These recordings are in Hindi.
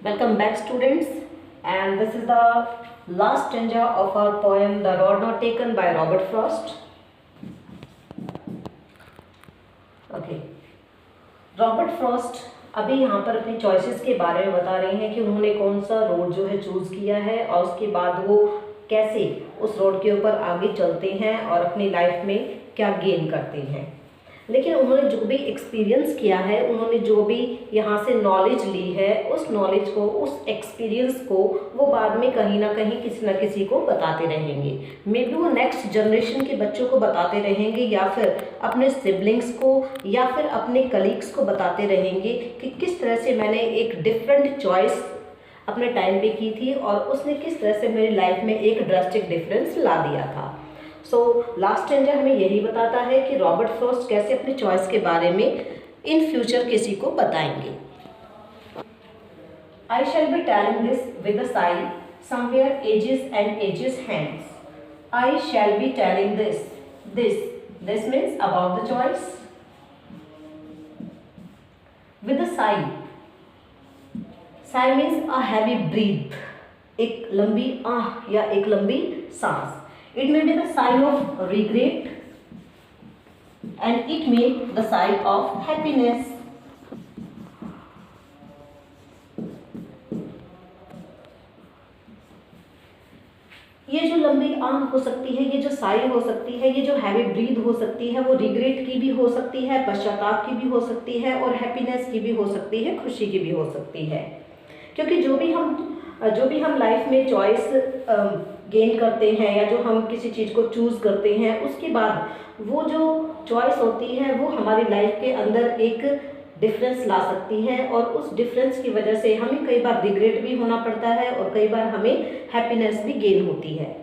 Welcome back, students, and this is the last stanza of our poem The Road Not Taken by Robert Frost. Okay. Robert Frost अभी यहाँ पर अपनी चॉइसेस के बारे में बता रहे हैं कि उन्होंने कौन सा रोड जो है चूज़ किया है और उसके बाद वो कैसे उस रोड के ऊपर आगे चलते हैं और अपनी लाइफ में क्या गेन करते हैं। लेकिन उन्होंने जो भी एक्सपीरियंस किया है, उन्होंने जो भी यहाँ से नॉलेज ली है, उस नॉलेज को, उस एक्सपीरियंस को वो बाद में कहीं ना कहीं किसी न किसी को बताते रहेंगे। मे बी वो नेक्स्ट जनरेशन के बच्चों को बताते रहेंगे या फिर अपने सिबलिंग्स को या फिर अपने कलीग्स को बताते रहेंगे कि किस तरह से मैंने एक डिफरेंट चॉइस अपने टाइम पे की थी और उसने किस तरह से मेरी लाइफ में एक ड्रास्टिक डिफरेंस ला दिया था। लास्ट स्टेंजा हमें यही बताता है कि रॉबर्ट फ्रॉस्ट कैसे अपनी चॉइस के बारे में इन फ्यूचर किसी को बताएंगे। I shall be telling this with a sigh somewhere ages and ages hence. I shall be telling this means about the choice with a sigh. Sigh means a heavy breath, एक लंबी आह या एक लंबी सांस। It may be the sigh of regret and it may the sigh of happiness. ये जो लंबी आह हो सकती है, ये जो साई हो सकती है, ये जो हैवी ब्रीथ हो सकती है, वो रिग्रेट की भी हो सकती है, पश्चाताप की भी हो सकती है और हैप्पीनेस की भी हो सकती है, खुशी की भी हो सकती है। क्योंकि जो भी हम लाइफ में चॉइस गेन करते हैं या जो हम किसी चीज़ को चूज़ करते हैं, उसके बाद वो जो चॉइस होती है वो हमारी लाइफ के अंदर एक डिफरेंस ला सकती है और उस डिफरेंस की वजह से हमें कई बार रिग्रेट भी होना पड़ता है और कई बार हमें हैप्पीनेस भी गेन होती है।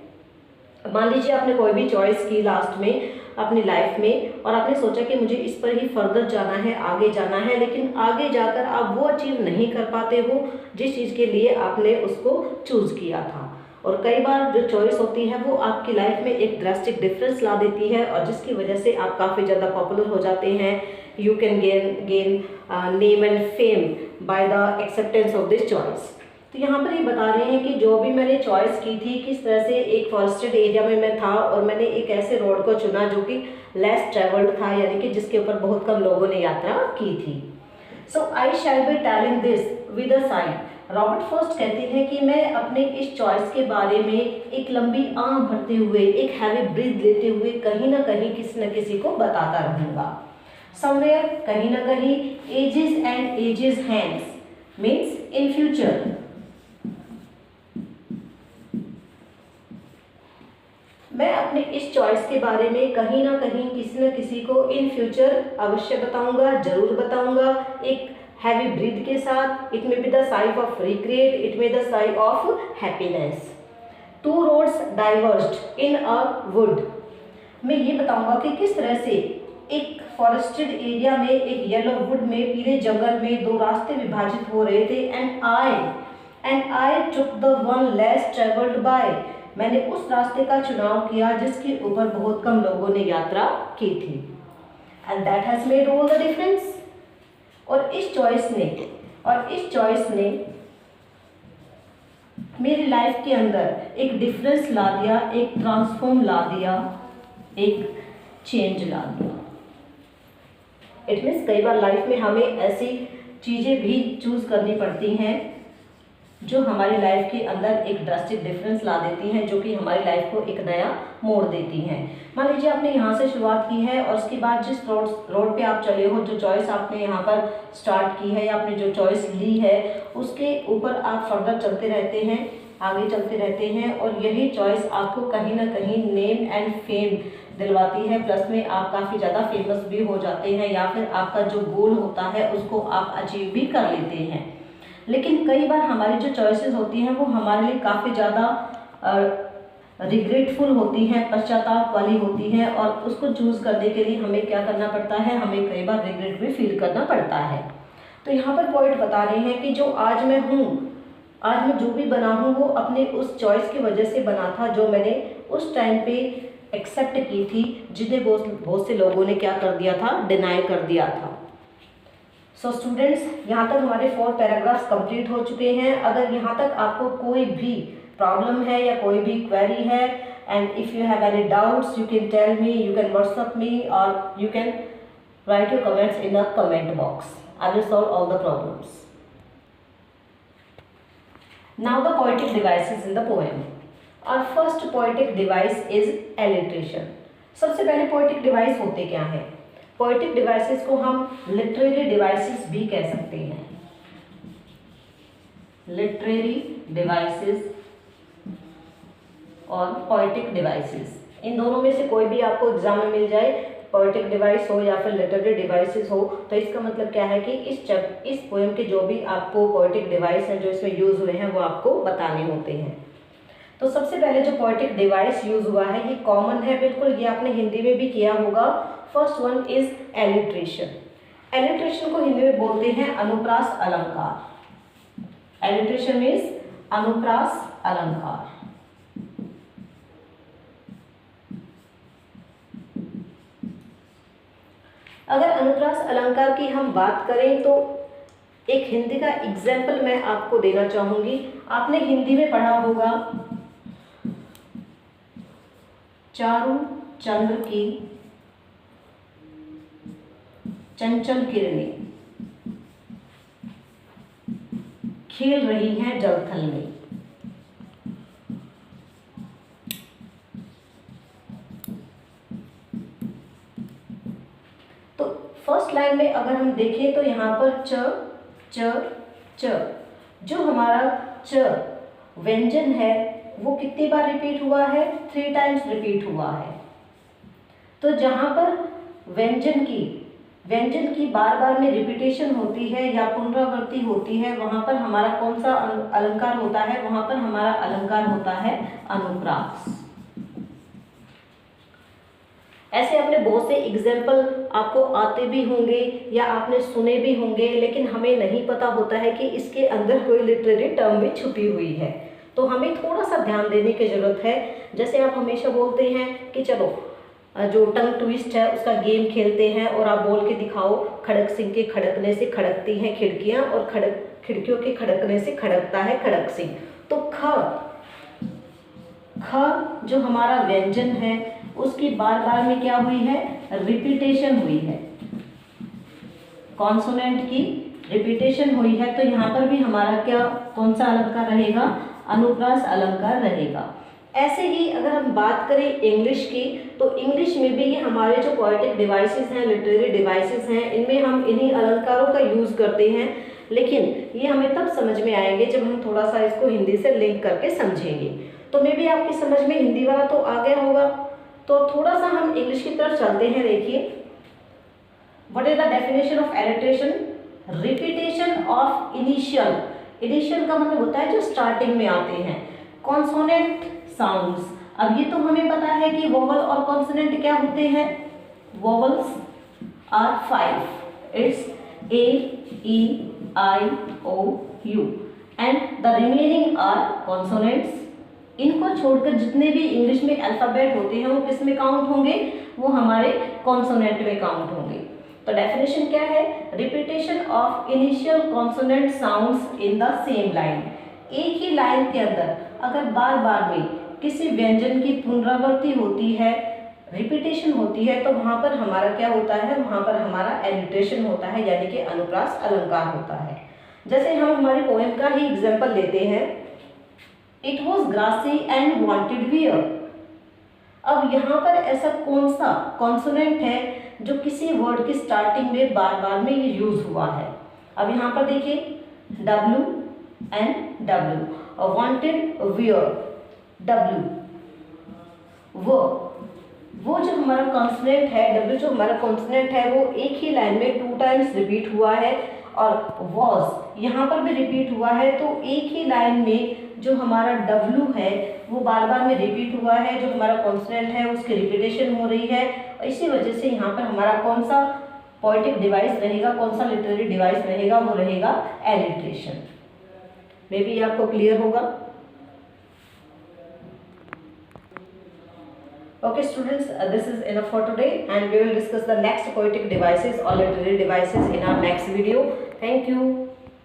मान लीजिए आपने कोई भी चॉइस की लास्ट में अपनी लाइफ में और आपने सोचा कि मुझे इस पर ही फर्दर जाना है, आगे जाना है, लेकिन आगे जाकर आप वो अचीव नहीं कर पाते हो जिस चीज़ के लिए आपने उसको चूज़ किया था। और कई बार जो चॉइस होती है वो आपकी लाइफ में एक ड्रास्टिक डिफरेंस ला देती है और जिसकी वजह से आप काफ़ी ज़्यादा पॉपुलर हो जाते हैं। You can gain name and fame by the acceptance of this choice. तो यहाँ पर ये बता रहे हैं कि जो भी मैंने चॉइस की थी, किस तरह से एक फॉरेस्टेड एरिया में मैं था और मैंने एक ऐसे रोड को चुना जो कि लेस ट्रेवल्ड था, यानी कि जिसके ऊपर बहुत कम लोगों ने यात्रा की थी। So I shall be telling this with a sigh. Robert Frost कहते हैं कि मैं अपने इस चॉइस के बारे में एक लंबी आह भरते हुए, एक हैवी ब्रीथ लेते हुए कहीं ना कहीं किसी न किसी को बताता रहूँगा। समवेयर, कहीं ना कहीं, ages and ages hence means in future. मैं अपने इस चॉइस के बारे में कहीं ना कहीं किसी न किसी को इन फ्यूचर अवश्य बताऊंगा, जरूर बताऊंगा, एक हैवी ब्रीथ के साथ। It may be the sigh of regret, it may the sigh of happiness. Two roads diverged in a wood. मैं ये बताऊंगा कि किस तरह से एक फॉरेस्टेड एरिया में, एक येलो वुड में, पीले जंगल में दो रास्ते विभाजित हो रहे थे। And I took the one less travelled by. मैंने उस रास्ते का चुनाव किया जिसके ऊपर बहुत कम लोगों ने यात्रा की थी। And that has made all the difference. और इस चॉइस ने मेरी लाइफ के अंदर एक डिफरेंस ला दिया, एक ट्रांसफॉर्म ला दिया, एक चेंज ला दिया। इट मीन्स कई बार लाइफ में हमें ऐसी चीज़ें भी चूज करनी पड़ती हैं जो हमारी लाइफ के अंदर एक ड्रास्टिक डिफरेंस ला देती हैं, जो कि हमारी लाइफ को एक नया मोड़ देती हैं। मान लीजिए आपने यहाँ से शुरुआत की है और उसके बाद जिस रोड पे आप चले हो, जो चॉइस आपने यहाँ पर स्टार्ट की है या आपने जो चॉइस ली है, उसके ऊपर आप फर्दर चलते रहते हैं, आगे चलते रहते हैं और यही चॉइस आपको कहीं ना कहीं नेम एंड फेम दिलवाती है। प्लस में आप काफ़ी ज़्यादा फेमस भी हो जाते हैं या फिर आपका जो गोल होता है उसको आप अचीव भी कर लेते हैं। लेकिन कई बार हमारी जो चॉइसेस होती हैं वो हमारे लिए काफ़ी ज़्यादा रिग्रेटफुल होती हैं, पश्चाताप वाली होती हैं और उसको चूज़ करने के लिए हमें क्या करना पड़ता है, हमें कई बार रिग्रेट भी फील करना पड़ता है। तो यहाँ पर पॉइंट बता रहे हैं कि जो आज मैं हूँ, आज मैं जो भी बना हूँ वो अपने उस चॉइस की वजह से बना था जो मैंने उस टाइम पे एक्सेप्ट की थी, जिन्हें बहुत से लोगों ने क्या कर दिया था, डिनाई कर दिया था। सो स्टूडेंट्स, यहाँ तक हमारे 4 पैराग्राफ्स कंप्लीट हो चुके हैं। अगर यहाँ तक आपको कोई भी प्रॉब्लम है या कोई भी क्वेरी है, and if you have any doubts you can tell me, you can WhatsApp me, और you can write your comments in the comment box. I will solve all the problems. Now the poetic devices in the poem. Our first poetic device is alliteration. सबसे पहले poetic device होते क्या हैं? Poetic devices को हम literary devices भी कह सकते हैं। Literary devices और poetic devices, इन दोनों में से कोई भी आपको एग्जाम में मिल जाए, पोएटिक डिवाइस हो या फिर लिटरेरी डिवाइसेस हो, तो इसका मतलब क्या है कि इस पोएम के जो भी आपको पोएटिक डिवाइस हैं जो इसमें यूज हुए हैं वो आपको बताने होते हैं। तो सबसे पहले जो पोएटिक डिवाइस यूज हुआ है ये कॉमन है बिल्कुल, ये आपने हिंदी में भी किया होगा। First one is alliteration. Alliteration को हिंदी में बोलते हैं अनुप्रास अलंकार। एलिट्रेशन मीन्स अनुप्रास अलंकार। अगर अनुप्रास अलंकार की हम बात करें तो एक हिंदी का एग्जाम्पल मैं आपको देना चाहूंगी। आपने हिंदी में पढ़ा होगा, चारों चंद्र की चंचल किरणें खेल रही हैं जलथल में। फर्स्ट लाइन में अगर हम देखें तो यहाँ पर च च च, जो हमारा च व्यंजन है वो कितनी बार रिपीट हुआ है? 3 टाइम्स रिपीट हुआ है। तो जहाँ पर व्यंजन की बार बार में रिपीटेशन होती है या पुनरावृत्ति होती है, वहाँ पर हमारा कौन सा अलंकार होता है? वहाँ पर हमारा अलंकार होता है अनुप्रास। ऐसे अपने बहुत से एग्जाम्पल आपको आते भी होंगे या आपने सुने भी होंगे, लेकिन हमें नहीं पता होता है कि इसके अंदर कोई लिटरेरी टर्म भी छुपी हुई है। तो हमें थोड़ा सा ध्यान देने की ज़रूरत है। जैसे आप हमेशा बोलते हैं कि चलो जो टंग ट्विस्ट है उसका गेम खेलते हैं और आप बोल के दिखाओ, खड़क सिंह के खड़कने से खड़कती हैं खिड़कियाँ और खिड़कियों के खड़कने से खड़कता है खड़क सिंह। तो ख जो हमारा व्यंजन है उसकी बार बार में क्या हुई है? रिपीटेशन हुई है, कॉन्सोनेंट की रिपीटेशन हुई है। तो यहाँ पर भी हमारा क्या कौन सा अलंकार रहेगा? अनुप्रास अलंकार रहेगा। ऐसे ही अगर हम बात करें इंग्लिश की, तो इंग्लिश में भी ये हमारे जो पोएटिक डिवाइसेस हैं, लिटरेरी डिवाइसेस हैं, इनमें हम इन्हीं अलंकारों का यूज करते हैं। लेकिन ये हमें तब समझ में आएंगे जब हम थोड़ा सा इसको हिंदी से लिंक करके समझेंगे। तो मे भी आपकी समझ में हिंदी वाला तो आ गया होगा। तो थोड़ा सा हम इंग्लिश की तरफ चलते हैं। देखिए, what is the definition of alliteration? Repetition of initial. Initial का मतलब होता है जो स्टार्टिंग में आते हैं कॉन्सोनेंट साउंड्स। अब ये तो हमें पता है कि वोवल और कॉन्सोनेंट क्या होते हैं। Vowels are 5, it's A, E, I, O, U and the remaining are consonants. इनको छोड़कर जितने भी इंग्लिश में अल्फाबेट होते हैं वो किस में काउंट होंगे? वो हमारे कॉन्सोनेंट में काउंट होंगे। तो डेफिनेशन क्या है? Repetition of initial consonant sounds in the same line. एक ही लाइन के अंदर अगर बार बार में किसी व्यंजन की पुनरावृत्ति होती है, रिपीटेशन होती है, तो वहाँ पर हमारा क्या होता है? वहाँ पर हमारा एलिट्रेशन होता है, यानी कि अनुप्रास अलंकार होता है। जैसे हम हमारे पोएम का ही एग्जाम्पल लेते हैं, it was grassy and wanted wear. अब यहाँ पर ऐसा कौन सा कॉन्सोनेंट है जो किसी वर्ड की स्टार्टिंग में बार बार में ये यूज हुआ है? अब यहाँ पर देखिए W एंड W, और वॉन्टेड वियर W। वो जो हमारा कॉन्सोनेंट है W, जो हमारा कॉन्सोनेंट है वो एक ही लाइन में 2 टाइम्स रिपीट हुआ है, और वॉज यहाँ पर भी रिपीट हुआ है। तो एक ही लाइन में जो हमारा W है वो बार बार में रिपीट हुआ है, जो हमारा कॉन्सोनेंट है उसकी रिपीटेशन हो रही है। इसी वजह से यहाँ पर हमारा कौन सा पोएटिक डिवाइस रहेगा, कौन सा लिटरेरी डिवाइस रहेगा? वो रहेगा एलिट्रेशन। मे बी आपको क्लियर होगा। Okay students, this is enough for today, and we will discuss the next poetic devices or literary devices in our next video. Thank you.